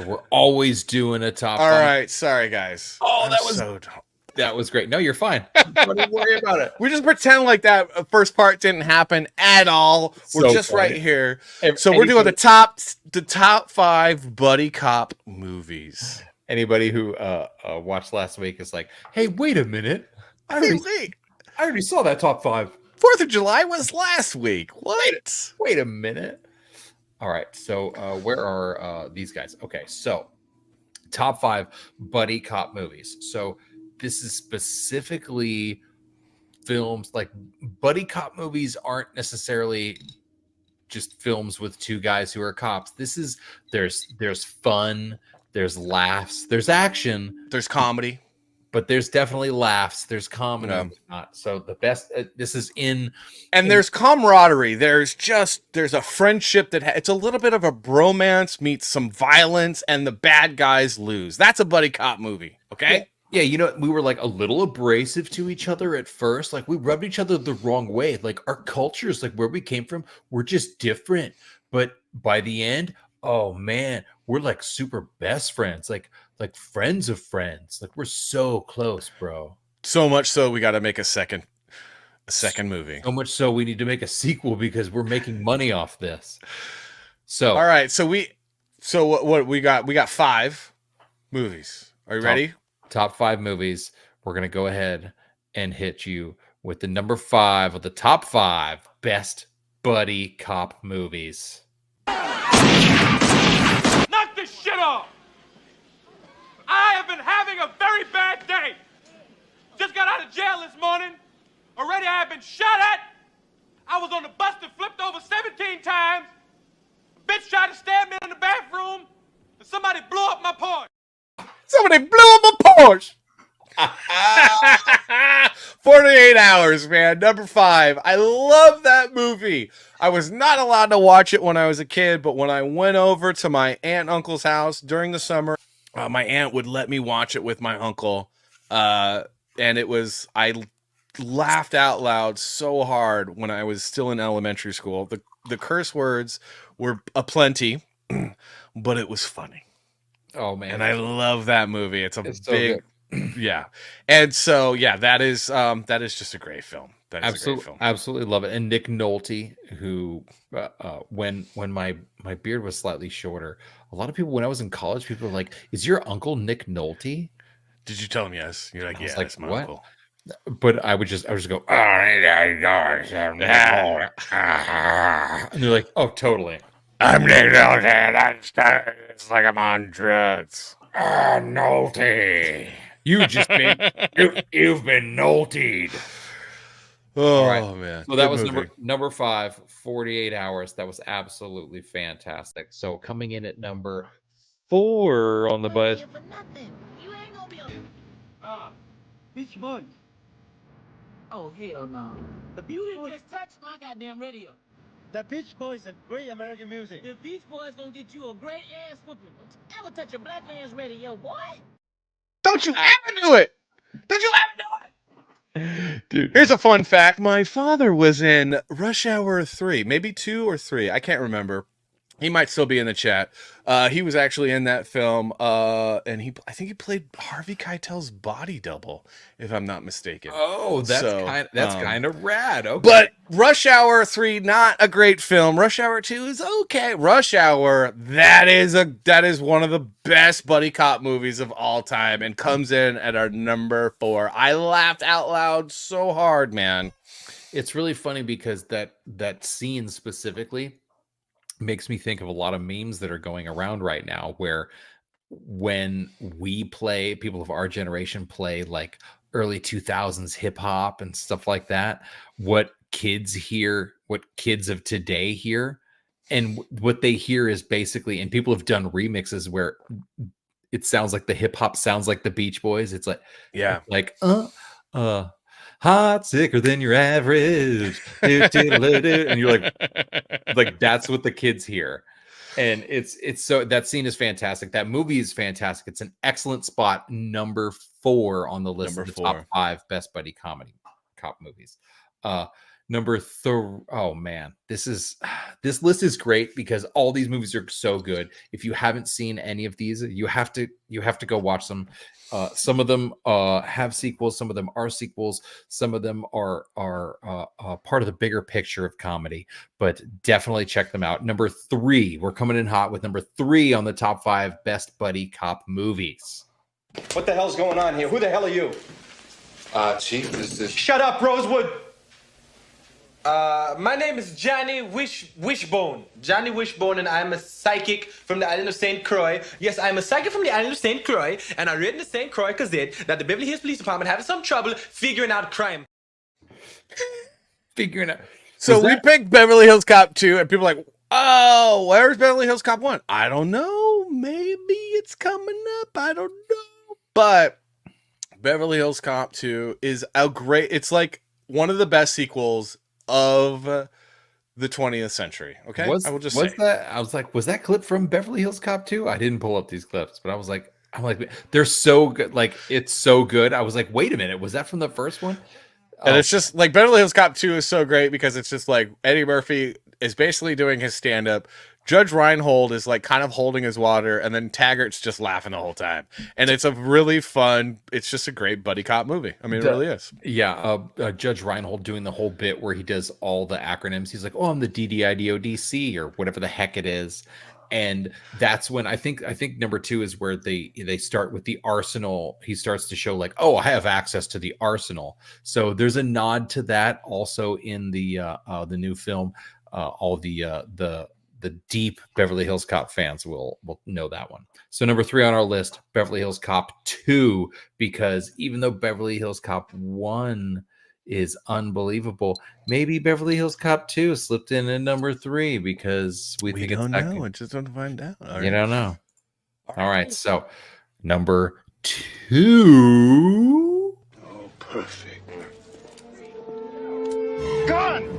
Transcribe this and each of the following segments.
So we're always doing a top All five. right, sorry guys. Oh, I'm that was great. No, you're fine. Don't worry about it. We just pretend like that first part didn't happen at all. We're So just funny. right here. So we're doing the top 5 buddy cop movies. Anybody who watched last week is like, hey, wait a minute. I already saw that top 5. 4th of July was last week. What? Wait a minute. All right. So where are these guys? Okay. So top 5 buddy cop movies. So this is specifically films, like buddy cop movies aren't necessarily just films with two guys who are cops. This is there's fun, there's laughs, there's action, there's comedy, but there's definitely laughs, there's comedy. Yeah. So the best this is there's camaraderie. There's a friendship that it's a little bit of a bromance meets some violence, and the bad guys lose. That's a buddy cop movie. Okay. Yeah, you know, we were like a little abrasive to each other at first. Like we rubbed each other the wrong way. Like our cultures, like where we came from, we're just different. But by the end, oh man, we're like super best friends, like friends of friends. Like we're so close, bro. So much so we got to make a second movie. So much so we need to make a sequel because we're making money off this. So all right, so what we got? We got 5 movies. Are you ready? Top 5 movies. We're going to go ahead and hit you with the number 5 of the top 5 best buddy cop movies. Knock this shit off! I have been having a very bad day. Just got out of jail this morning. Already I have been shot at. I was on the bus that flipped over 17 times. A bitch tried to stab me in the bathroom. And somebody blew up my Porsche. Somebody blew up a Porsche. 48 Hours, man. Number 5. I love that movie. I was not allowed to watch it when I was a kid, but when I went over to my aunt and uncle's house during the summer, my aunt would let me watch it with my uncle. And I laughed out loud so hard when I was still in elementary school. The curse words were aplenty, but it was funny. Oh man, and I love that movie. It's big, yeah. And so that is just a great film. That is a great film. Absolutely love it. And Nick Nolte, who when my beard was slightly shorter, a lot of people when I was in college, people were like, "Is your uncle Nick Nolte?" Did you tell him yes? You're like, yeah, that's my uncle. But I would just go, oh, and they're like, oh, totally. I'm Nick Nolte. It's like I'm on drugs. Nolte. You've been Nolted. Oh, right. Man. So that was number 5, 48 Hours. That was absolutely fantastic. So coming in at number 4 on the bus. You ain't gonna be Beach Boys. Oh, hell no. The Beauty just touched my goddamn radio. The Beach Boys are great American music. The Beach Boys gonna get you a great ass whooping. Don't you ever touch a black man's radio, boy. Don't you ever do it. Don't you ever do it. Dude. Here's a fun fact. My father was in Rush Hour 3, maybe 2 or 3. I can't remember. He might still be in the chat. He was actually in that film, and I think he played Harvey Keitel's body double, if I'm not mistaken. Oh, that's kind of rad. Okay. But Rush Hour 3, not a great film. Rush Hour 2 is okay. Rush Hour, that is one of the best buddy cop movies of all time, and comes in at our number 4. I laughed out loud so hard, man. It's really funny because that scene specifically makes me think of a lot of memes that are going around right now where when we play, people of our generation play like early 2000s hip hop and stuff like that, what kids of today hear, and what they hear is basically, and people have done remixes where it sounds like the hip hop sounds like the Beach Boys. It's like, like, hot, sicker than your average. And you're like that's what the kids hear. And it's so, that scene is fantastic. That movie is fantastic. It's an excellent spot. Number 4 on the list of the top 5 best buddy cop movies. Oh man, this list is great because all these movies are so good. If you haven't seen any of these, you have to go watch them. Some of them have sequels, some of them are sequels, some of them are part of the bigger picture of comedy. But definitely check them out. Number 3, we're coming in hot with number 3 on the top 5 best buddy cop movies. What the hell's going on here? Who the hell are you? Chief, this is... Shut up, Rosewood! My name is Johnny Wishbone. Johnny Wishbone, and I'm a psychic from the island of St. Croix. Yes, I'm a psychic from the island of St. Croix, and I read in the St. Croix Gazette that the Beverly Hills Police Department having some trouble figuring out crime. Figuring out. So we picked Beverly Hills Cop 2, and people are like, oh, where's Beverly Hills Cop 1? I don't know. Maybe it's coming up. I don't know. But Beverly Hills Cop 2 is it's like one of the best sequels of the 20th century. Okay. I will just say that. I was like, was that clip from Beverly Hills Cop 2? I didn't pull up these clips, but I'm like, they're so good. Like, it's so good. I was like, wait a minute. Was that from the first one? And it's just like Beverly Hills Cop 2 is so great because it's just like Eddie Murphy is basically doing his stand up. Judge Reinhold is like kind of holding his water, and then Taggart's just laughing the whole time. And it's a really fun, it's just a great buddy cop movie. I mean, it really is. Yeah. Judge Reinhold doing the whole bit where he does all the acronyms. He's like, oh, I'm the DDIDODC or whatever the heck it is. And that's when I think number 2 is where they start with the arsenal. He starts to show like, oh, I have access to the arsenal. So there's a nod to that also in the new film. All the deep Beverly Hills Cop fans will know that one. So number 3 on our list, Beverly Hills Cop 2, because even though Beverly Hills Cop 1 is unbelievable, maybe Beverly Hills Cop 2 slipped in at number 3 because we think don't it's know. I just don't find out. You don't know. All right. So number 2. Oh, perfect. Gun!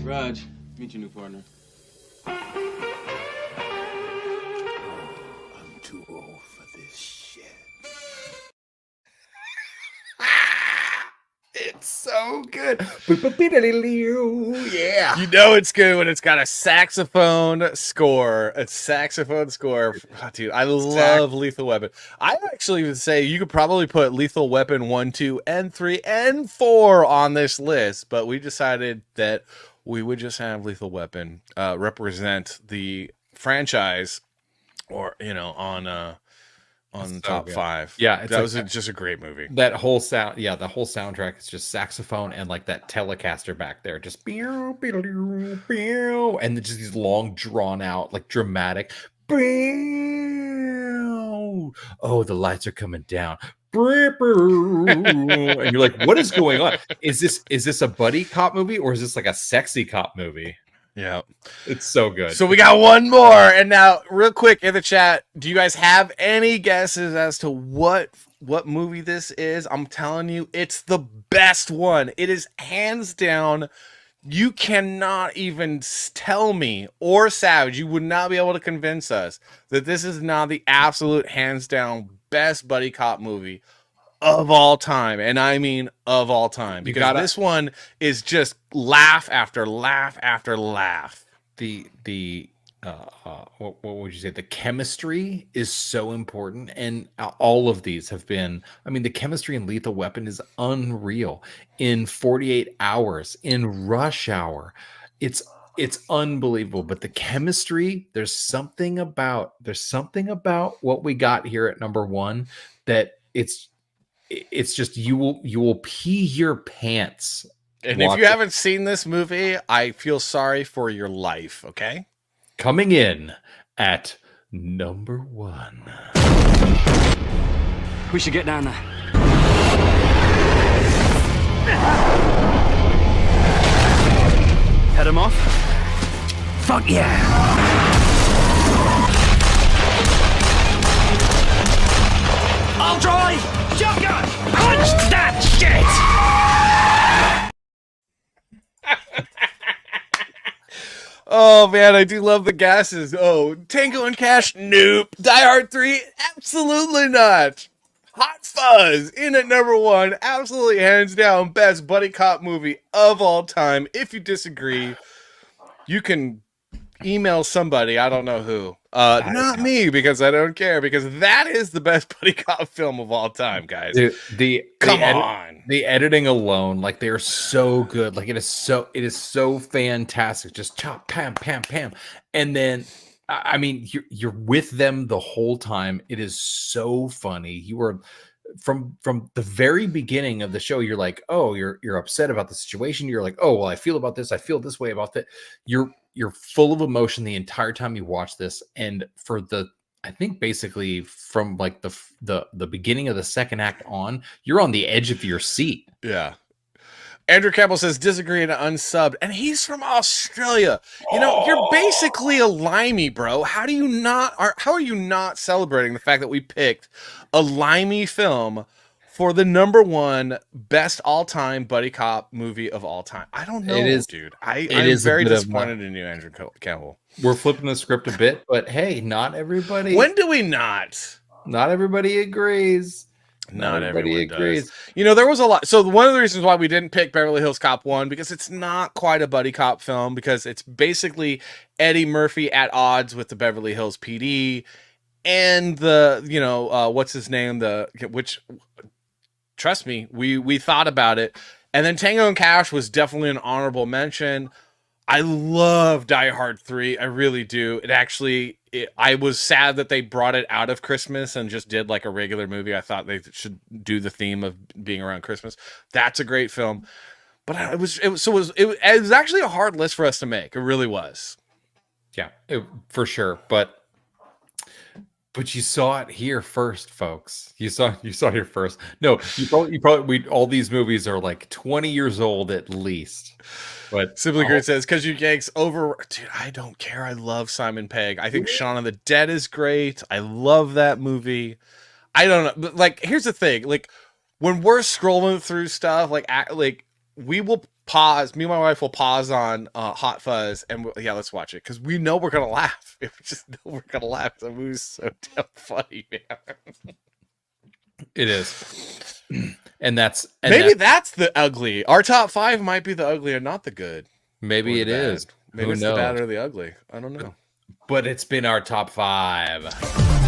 Raj, meet your new partner. I'm too old for this shit. It's so good. Yeah. You know it's good when it's got a saxophone score. A saxophone score. Oh, dude, I love Lethal Weapon. I actually would say you could probably put Lethal Weapon 1, 2, and 3, and 4 on this list, but we decided that we would just have Lethal Weapon represent the franchise, or on So top good. 5. Yeah, that was just a great movie. That whole sound, the whole soundtrack is just saxophone and like that Telecaster back there, just pew, pew, pew, pew, and then just these long, drawn out, like dramatic. Pew. Oh, the lights are coming down. And you're like, what is going on? Is this a buddy cop movie or is this like a sexy cop movie? Yeah, it's so good. So we got one more, and now real quick in the chat, do you guys have any guesses as to what movie this is? I'm telling you, it's the best one. It is hands down. You cannot even tell me, or Savage, you would not be able to convince us that this is not the absolute hands down best buddy cop movie of all time. And I mean of all time, because this one is just laugh after laugh after laugh. What would you say? The chemistry is so important, and all of these have been. I mean, the chemistry in Lethal Weapon is unreal. In 48 Hours, in Rush Hour, it's unbelievable. But the chemistry, there's something about what we got here at number 1 that it's just you will pee your pants. And if you haven't seen this movie, I feel sorry for your life. Okay. Coming in at number 1. We should get down there. Head him off? Fuck yeah! I'll drive! Shotgun! Punch that shit! Oh man, I do love the gases. Oh, Tango and Cash, nope. Die Hard 3, absolutely not. Hot Fuzz in at number 1, absolutely hands down best buddy cop movie of all time. If you disagree, you can email somebody, I don't know who. Not me, because I don't care, because that is the best buddy cop film of all time, guys. Dude, Come on. the editing alone, like they are so good. Like it is so fantastic. Just chop, pam, pam, pam, and then I mean you're with them the whole time. It is so funny. You are from the very beginning of the show. You're like, oh, you're upset about the situation. You're like, oh, well, I feel about this. I feel this way about that. You're full of emotion the entire time you watch this, and for the I think basically from like the beginning of the second act on, you're on the edge of your seat. Yeah. Andrew Campbell says disagree and unsubbed, and he's from Australia. You know, you're basically a limey, bro. How are you not celebrating the fact that we picked a limey film for the number 1 best all-time buddy cop movie of all time? I don't know, dude. I'm very disappointed in you, Andrew Campbell. We're flipping the script a bit, but hey, not everybody. When do we not? Not everybody agrees. Not everybody agrees. You know, there was a lot. So one of the reasons why we didn't pick Beverly Hills Cop 1, because it's not quite a buddy cop film, because it's basically Eddie Murphy at odds with the Beverly Hills PD and the, you know, what's his name? Which, trust me, we thought about it. And then Tango and Cash was definitely an honorable mention. I love Die Hard 3. I really do. I was sad that they brought it out of Christmas and just did like a regular movie. I thought they should do the theme of being around Christmas. That's a great film. But it was actually a hard list for us to make. It really was. Yeah, for sure. But you saw it here first, folks. You saw it here first. No, you probably all these movies are like 20 years old at least. But Simply Great says, because you Yanks over, dude, I don't care. I love Simon Pegg. I think Shaun of the Dead is great. I love that movie. I don't know, but like, here's the thing: like, when we're scrolling through stuff, like we will pause. Me and my wife will pause on Hot Fuzz, and let's watch it because we know we're gonna laugh. We just know we're gonna laugh. The movie's so damn funny, man. It is. And that's the ugly. Our top 5 might be the ugly and not the good. Maybe it is. Maybe it's the bad or the ugly. I don't know. But it's been our top 5.